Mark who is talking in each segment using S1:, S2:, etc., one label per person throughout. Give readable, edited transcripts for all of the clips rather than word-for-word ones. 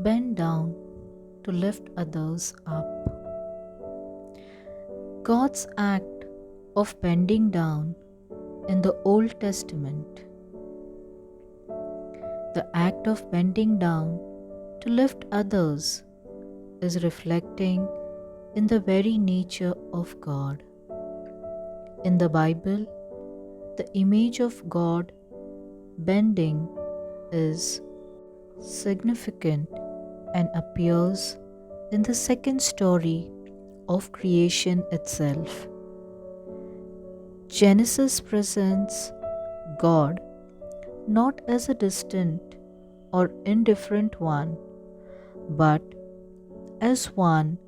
S1: Bend down to lift others up. God's act of bending down in the Old Testament, the act of bending down to lift others, is reflecting in the very nature of God. In the Bible, the image of God bending is significant and appears in the second story of creation itself. Genesis presents God not as a distant or indifferent one, but as one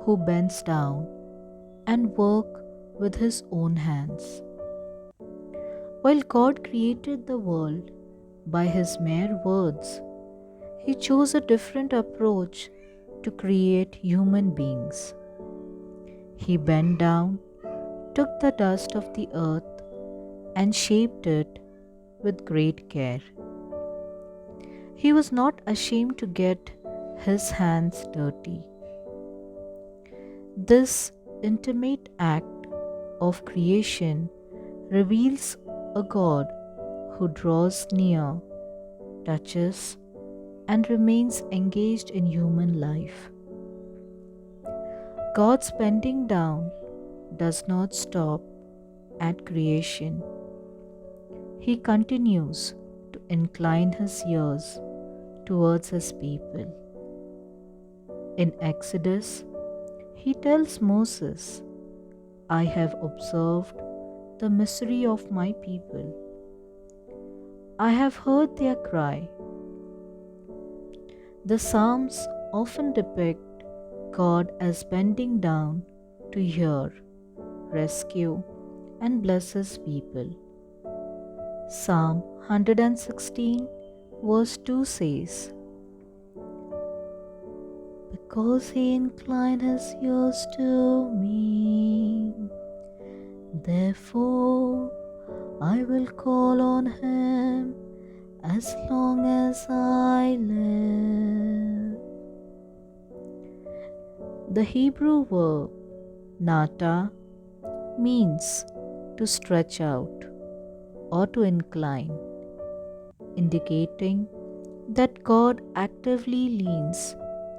S1: who bends down and work with his own hands. While God created the world by his mere words, he chose a different approach to create human beings. He bent down, took the dust of the earth, and shaped it with great care. He was not ashamed to get his hands dirty. This intimate act of creation reveals a God who draws near, touches, and remains engaged in human life. God's bending down does not stop at creation. He continues to incline his ears towards his people. In Exodus, he tells Moses, "I have observed the misery of my people. I have heard their cry." The Psalms often depict God as bending down to hear, rescue, and bless his people. Psalm 116 verse 2 says, "Because he inclined his ears to me, therefore I will call on him as long as I live." The Hebrew verb nata means to stretch out or to incline, indicating that God actively leans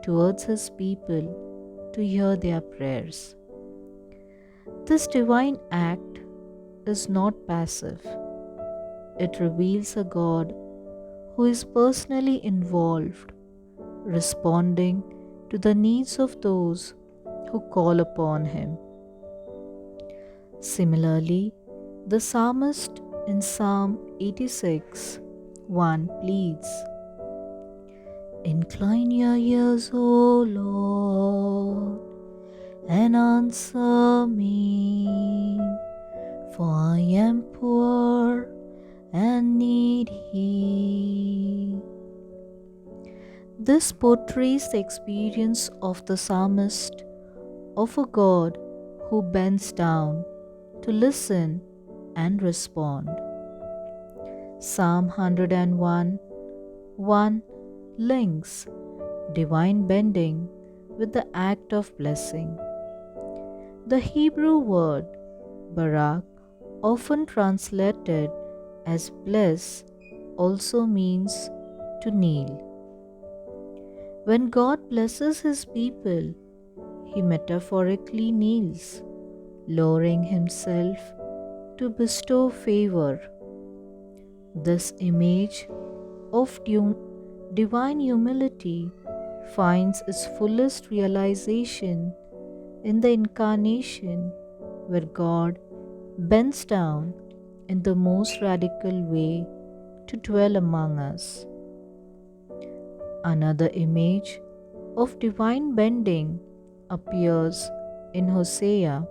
S1: towards his people to hear their prayers. This divine act is not passive. It reveals a God who is personally involved, responding to the needs of those who call upon him. Similarly, the psalmist in Psalm 86:1 pleads, "Incline your ears, O Lord, and answer me, for I am poor and needy." This portrays the experience of the psalmist of a God who bends down to listen and respond. Psalm 101:1 links divine bending with the act of blessing. The Hebrew word barak, often translated as bless, also means to kneel. When God blesses his people, he metaphorically kneels, lowering himself to bestow favor. This image of divine humility finds its fullest realization in the Incarnation, where God bends down in the most radical way to dwell among us. Another image of divine bending appears in Hosea,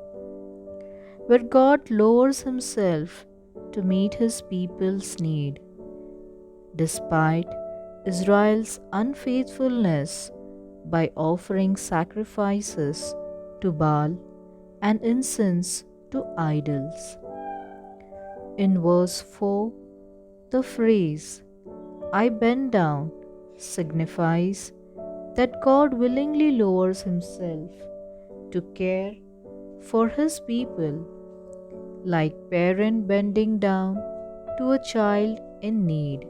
S1: where God lowers himself to meet his people's need. Despite Israel's unfaithfulness by offering sacrifices to Baal and incense to idols. In verse 4, the phrase, "I bend down," signifies that God willingly lowers himself to care for his people, like parent bending down to a child in need.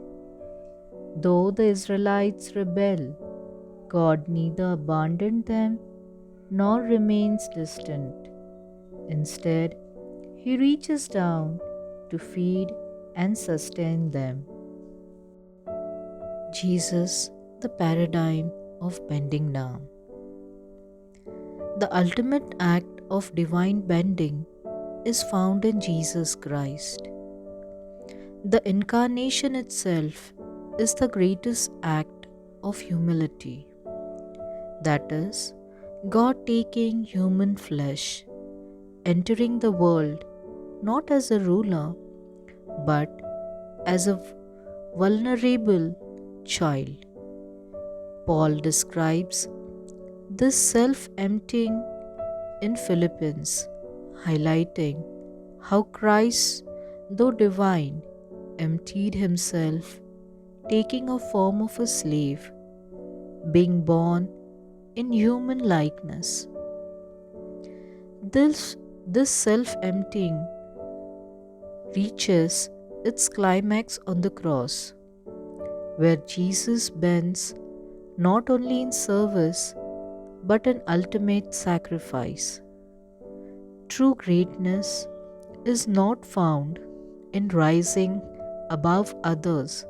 S1: Though the Israelites rebel, God neither abandoned them nor remains distant. Instead, he reaches down to feed and sustain them. Jesus, the paradigm of bending down. The ultimate act of divine bending is found in Jesus Christ. The incarnation itself is the greatest act of humility. That is, God taking human flesh, entering the world not as a ruler but as a vulnerable child. Paul describes this self emptying in Philippians, highlighting how Christ, though divine, emptied himself, taking a form of a slave, being born in human likeness. This self emptying reaches its climax on the cross, where Jesus bends not only in service but in ultimate sacrifice. True greatness is not found in rising above others,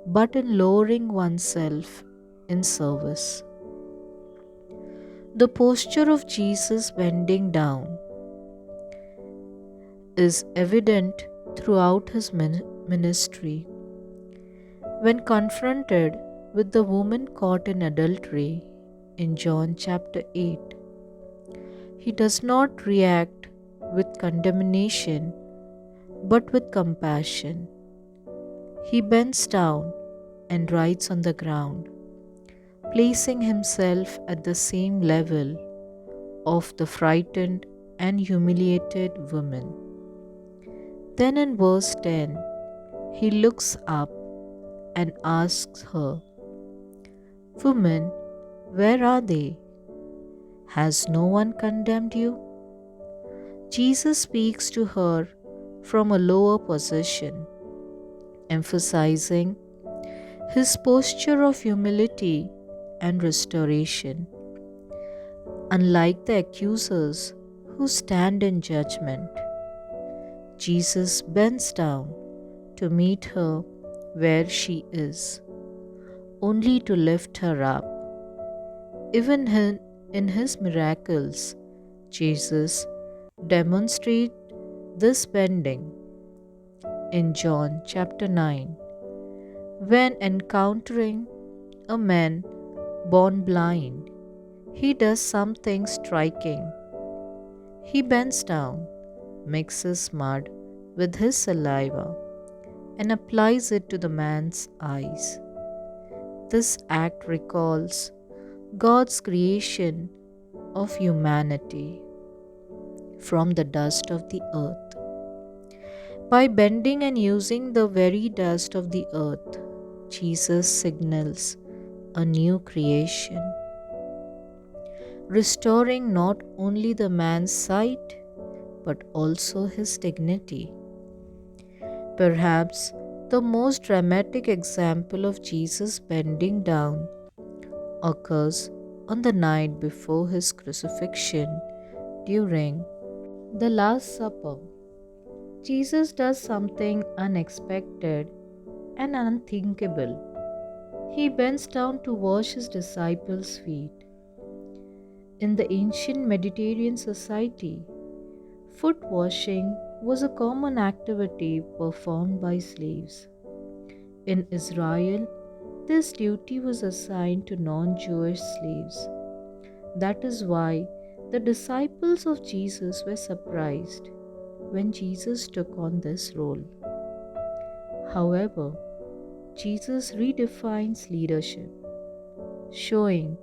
S1: but in lowering oneself in service. The posture of Jesus bending down is evident throughout his ministry. When confronted with the woman caught in adultery in John chapter 8, he does not react with condemnation but with compassion. He bends down and writes on the ground, placing himself at the same level of the frightened and humiliated woman. Then in verse 10, he looks up and asks her, "Woman, where are they? Has no one condemned you?" Jesus speaks to her from a lower position, emphasizing his posture of humility and restoration. Unlike the accusers who stand in judgment, Jesus bends down to meet her where she is, only to lift her up. Even in his miracles, Jesus demonstrates this bending. In John chapter 9, when encountering a man born blind, he does something striking. He bends down, mixes mud with his saliva, and applies it to the man's eyes. This act recalls God's creation of humanity from the dust of the earth. By bending and using the very dust of the earth, Jesus signals a new creation, restoring not only the man's sight but also his dignity. Perhaps the most dramatic example of Jesus bending down occurs on the night before his crucifixion during the Last Supper. Jesus does something unexpected and unthinkable. He bends down to wash his disciples' feet. In the ancient Mediterranean society, foot washing was a common activity performed by slaves. In Israel, this duty was assigned to non Jewish slaves. That is why the disciples of Jesus were surprised when Jesus took on this role. However, Jesus redefines leadership, showing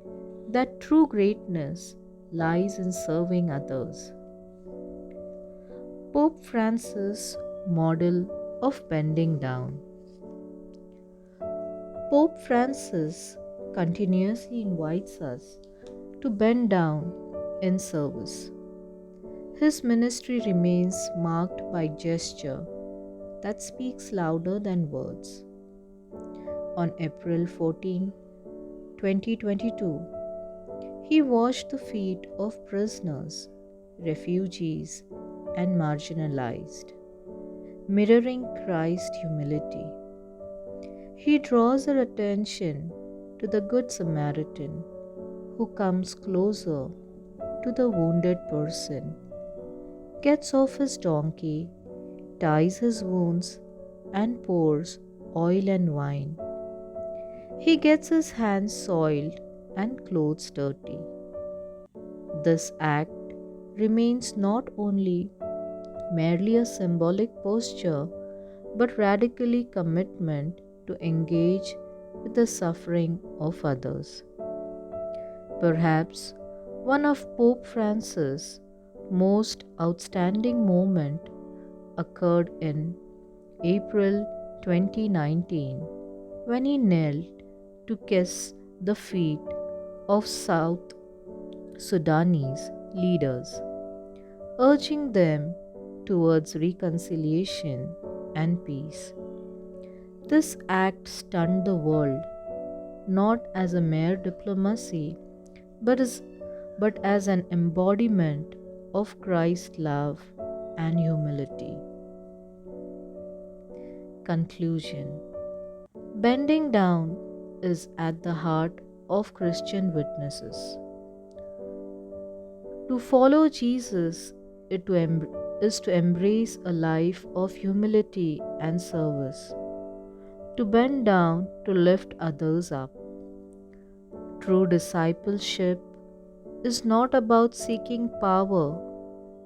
S1: that true greatness lies in serving others. Pope Francis' model of bending down. Pope Francis continuously invites us to bend down in service. His ministry remains marked by gesture that speaks louder than words. On April 14, 2022, he washed the feet of prisoners, refugees, and marginalized, mirroring Christ's humility. He draws our attention to the Good Samaritan who comes closer to the wounded person, gets off his donkey, ties his wounds, and pours oil and wine. He gets his hands soiled and clothes dirty. This act remains not only merely a symbolic posture but radically commitment to engage with the suffering of others. Perhaps one of Pope Francis' most outstanding moment occurred in April 2019 when he knelt to kiss the feet of South Sudanese leaders, urging them towards reconciliation and peace. This act stunned the world, not as a mere diplomacy, but as an embodiment of Christ's love and humility. Conclusion. Bending down is at the heart of Christian witnesses. To follow Jesus is to embrace a life of humility and service, to bend down to lift others up. True discipleship is not about seeking power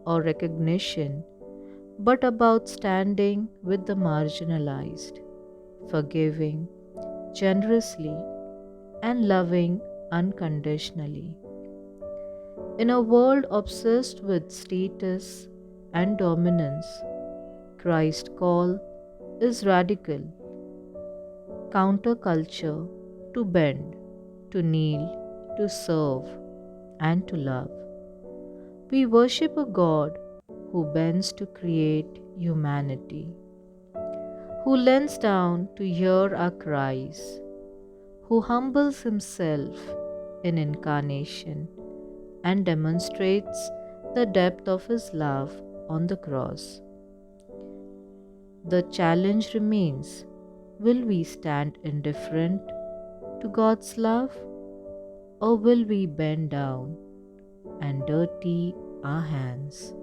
S1: or recognition, but about standing with the marginalized, forgiving generously, and loving unconditionally. In a world obsessed with status and dominance, Christ's call is radical, counterculture, to bend, to kneel, to serve, and to love. We worship a God who bends to create humanity, who leans down to hear our cries, who humbles himself in incarnation and demonstrates the depth of his love on the cross. The challenge remains: will we stand indifferent to God's love, or will we bend down and dirty our hands?